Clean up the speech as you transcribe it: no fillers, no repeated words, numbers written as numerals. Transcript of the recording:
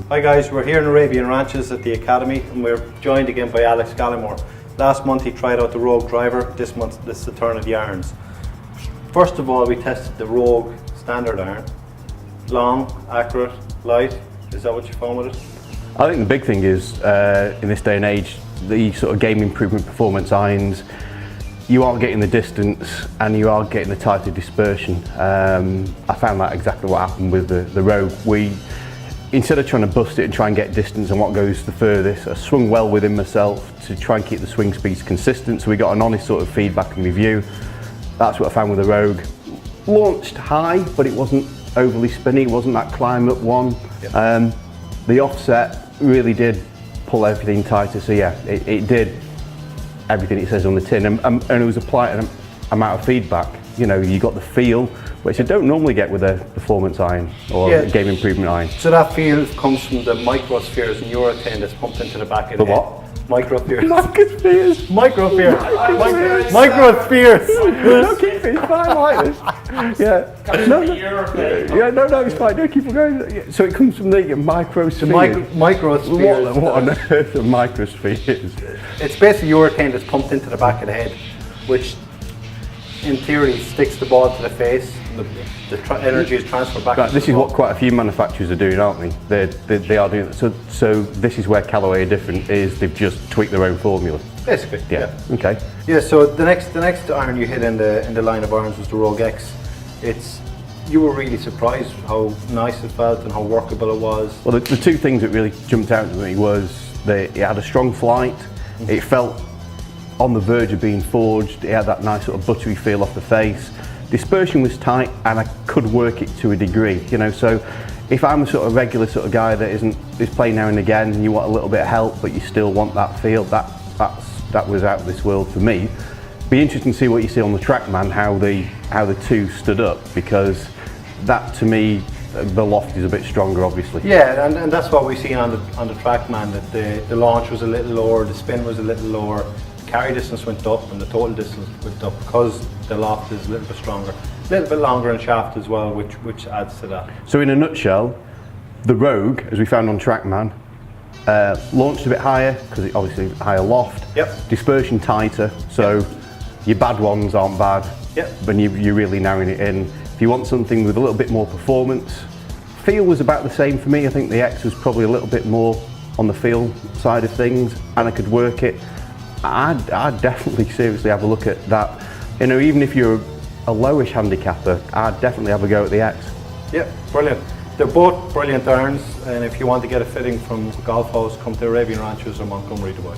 Hi guys, we're here in Arabian Ranches at the Academy and we're joined again by Alex Gallemore. Last month he tried out the Rogue driver, this month this is the turn of the irons. First of all we tested the Rogue standard iron. Long, accurate, light, is that what you found with it? I think the big thing is, in this day and age, the sort of game improvement performance irons, you are getting the distance and you are getting the tighter dispersion. I found that exactly what happened with the Rogue. Instead of trying to bust it and try and get distance and what goes the furthest, I swung well within myself to try and keep the swing speeds consistent, so we got an honest sort of feedback and review. That's what I found with the Rogue. Launched high, but it wasn't overly spinny, it wasn't that climb up one. Yep. The offset really did pull everything tighter, so yeah, it did everything it says on the tin, and it was applied an amount of feedback. You know, you got the feel, which I don't normally get with a performance iron or a game improvement iron. So that feel comes from the microspheres in urethane that's pumped into the back of the head. What? Microspheres. Microspheres. Microspheres. Microspheres. No, keep it. It's fine like this. Yeah. No, it's fine. No, keep on going. Yeah. So it comes from the microspheres. Microspheres. What on earth are microspheres? It's basically urethane that's pumped into the back of the head, which in theory sticks the ball to the face. The energy is transferred back. Right, this is what quite a few manufacturers are doing, aren't they? They are doing that. So this is where Callaway are different. Is they've just tweaked their own formula. Basically. Yeah. Okay. Yeah. So the next iron you hit in the line of irons was the Rogue X. You were really surprised how nice it felt and how workable it was. Well, the two things that really jumped out to me was it had a strong flight. Mm-hmm. It felt on the verge of being forged. It had that nice sort of buttery feel off the face. Dispersion was tight and I could work it to a degree, you know, so if I'm a sort of regular sort of guy that is playing now and again and you want a little bit of help but you still want that feel, that was out of this world for me. Be interesting to see what you see on the TrackMan, how the two stood up, because that to me, the loft is a bit stronger obviously. Yeah, and that's what we've seen on the TrackMan, that the launch was a little lower, the spin was a little lower, the carry distance went up and the total distance went up because the loft is a little bit stronger, a little bit longer in shaft as well, which adds to that. So in a nutshell, the Rogue, as we found on TrackMan, launched a bit higher because it obviously higher loft. Yep. Dispersion tighter, so your bad ones aren't bad. Yep. When you're really narrowing it in. If you want something with a little bit more performance, feel was about the same for me. I think the X was probably a little bit more on the feel side of things, and I could work it. I'd definitely seriously have a look at that. You know, even if you're a lowish handicapper, I'd definitely have a go at the X. Yeah, brilliant. They're both brilliant irons, and if you want to get a fitting from GolfHouse, come to Arabian Ranches or Montgomery, Dubai.